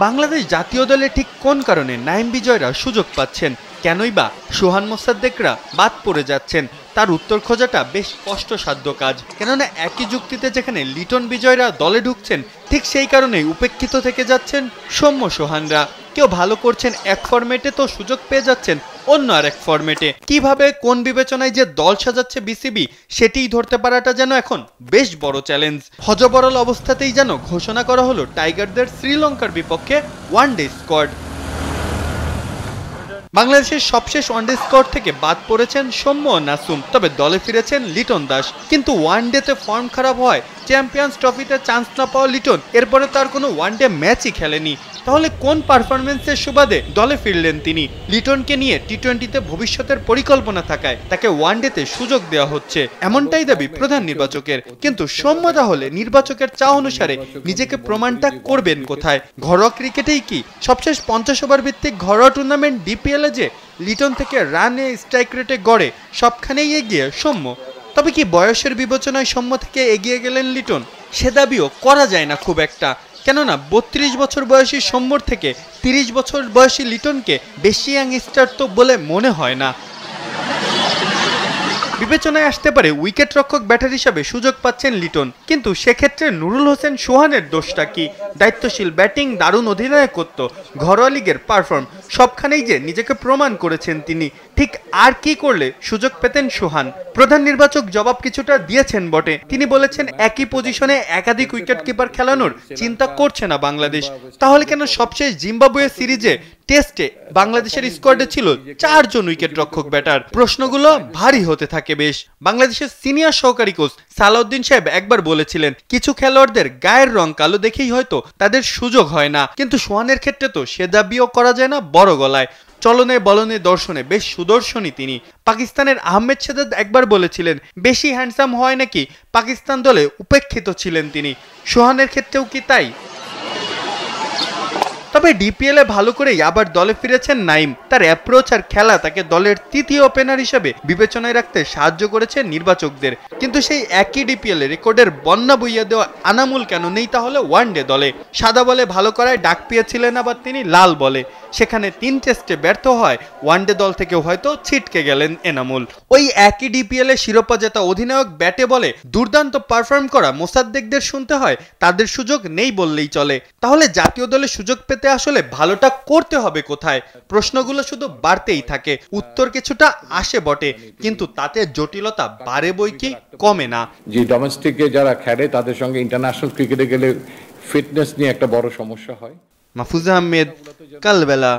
বাংলাদেশ জাতীয় দলে ঠিক কোন কারণে নাইম বিজয়রা সুযোগ পাচ্ছেন, কেনই বা সোহান মোসাদ্দেকরা বাদ পড়ে যাচ্ছেন, তার উত্তর খোঁজাটা বেশ কষ্টসাধ্য কাজ। কেননা একই যুক্তিতে যেখানে লিটন বিজয়রা দলে ঢুকছেন, ঠিক সেই কারণেই উপেক্ষিত থেকে যাচ্ছেন সৌম্য সোহানরা। কেউ ভালো করছেন এক ফরম্যাটে তো সুযোগ পেয়ে যাচ্ছেন অন্য আরেক ফরম্যাটে। কিভাবে কোন বিবেচনায় যে দল সাজাচ্ছে বিসিবি সেটিই ধরতে পারাটা যেন এখন বেশ বড় চ্যালেঞ্জ। হযবরল অবস্থাতেই যেন ঘোষণা করা হলো টাইগারদের শ্রীলঙ্কার বিপক্ষে ওয়ানডে স্কোয়াড। বাংলাদেশের সবশেষ ওয়ানডে স্কোয়াড থেকে বাদ পড়েছেন সৌম্য ও নাসুম, তবে দলে ফিরেছেন লিটন দাস। কিন্তু ওয়ানডেতে ফর্ম খারাপ হয়, চ্যাম্পিয়ন্স ট্রফিতে চান্স না পাওয়া লিটন এরপরে তার কোনো ওয়ানডে ম্যাচই খেলেনি। তাহলে কোন পারফরমেন্সের সুবাদে দলে ফিরলেন তিনি? লিটনকে নিয়ে টি-20তে ভবিষ্যতের পরিকল্পনা থাকায় তাকে ওয়ানডেতে সুযোগ দেওয়া হচ্ছে, এমনটাই দাবি প্রধান নির্বাচকের। কিন্তু সৌম্য তাহলে নির্বাচকের চাওয়া অনুসারে নিজেকে প্রমাণটা করবেন কোথায়? ঘরোয়া ক্রিকেটেই কি সবশেষ 50 ওভার ভিত্তিক ঘরোয়া টুর্নামেন্ট ডিপিএল যে লিটন থেকে রানে স্ট্রাইক রেটে গড়ে সবখানেই এগিয়ে সৌম্য। তবে কি বয়সের বিবেচনায় সৌম্য থেকে এগিয়ে গেলেন লিটন? সে দাবিও করা যায় না খুব একটা। কেননা 32 বছর বয়সী সৌম্যর থেকে 30 বছর বয়সী লিটনকে বেশি ইয়াংস্টার তো বলে মনে হয় না। বিবেচনায় আসতে পারে উইকেট রক্ষক ব্যাটার হিসাবে সুযোগ পাচ্ছেন লিটন, কিন্তু সেক্ষেত্রে নুরুল হোসেন সোহানের দোষটা কি? দায়িত্বশীল ব্যাটিং, দারুণ অধিনায়কত্ব, ঘরোয়া লিগের পারফর্ম সবখানেই যে নিজেকে প্রমাণ করেছেন তিনি। ঠিক আর কি করলে সুযোগ পেতেন সোহান? প্রধান নির্বাচক জবাব কিছুটা দিয়েছেন বটে। তিনি বলেছেন একই পজিশনে একাধিক উইকেট কিপার খেলানোর চিন্তা করছে না বাংলাদেশ। তাহলে কেন সবশেষ জিম্বাবুয়ে সিরিজে টেস্টে বাংলাদেশের স্কোয়াডে ছিল 4 জন উইকেট রক্ষক ব্যাটার? প্রশ্নগুলো ভারী হতে থাকে বেশ। বাংলাদেশের সিনিয়র সহকারী কোচ সালাউদ্দিন সাহেব একবার বলেছিলেন, কিছু খেলোয়াড়দের গায়ের রং কালো দেখেই হয়তো তাদের সুযোগ হয় না। কিন্তু সোহানের ক্ষেত্রে তো সে দাবিও করা যায় না বড় গলায়। চলনে বলনে দর্শনে বেশ সুদর্শনী তিনি। পাকিস্তানের আহমেদ শেহজাদ একবার বলেছিলেন, বেশি হ্যান্ডসাম হয় নাকি পাকিস্তান দলে উপেক্ষিত ছিলেন তিনি। সোহানের ক্ষেত্রেও কি তাই? তবে ডিপিএল এ ভালো করেই আবার দলে ফিরেছেন নাইম। তার অ্যাপ্রোচ আর খেলা তাকে দলের তৃতীয় ওপেনার হিসেবে বিবেচনায় রাখতে সাহায্য করেছে নির্বাচকদের। কিন্তু সেই একই ডিপিএল এ রেকর্ডের বন্যা বইয়া দেওয়া আনামুল কেন নেই তাহলে ওয়ানডে দলে? সাদা বলে ভালো করায় ডাক পেয়েছিলেন আবার তিনি লাল বলে, সেখানে 3 টেস্টে ব্যর্থ হয় ওয়ানডে দল থেকেও হয়তো ছিটকে গেলেন এনামুল। ওই একই ডিপিএল এ শিরোপা জেতা অধিনায়ক ব্যাটে বলে দুর্দান্ত পারফর্ম করা মোসাদ্দেকদের শুনতে হয় তাদের সুযোগ নেই বললেই চলে। তাহলে জাতীয় দলে সুযোগ পেতে আসলে ভালোটা করতে হবে কোথায়? প্রশ্নগুলো শুধু বাড়তেই থাকে, উত্তর কিছুটা আসে বটে, কিন্তু তাতে জটিলতা বাড়ে বই কি কমে না। যে ডোমেস্টিকে যারা খেলে তাদের সঙ্গে ইন্টারন্যাশনাল ক্রিকেটে গেলে ফিটনেস নিয়ে একটা বড় সমস্যা হয়। মাহফুজ আহমেদ, কালবেলা।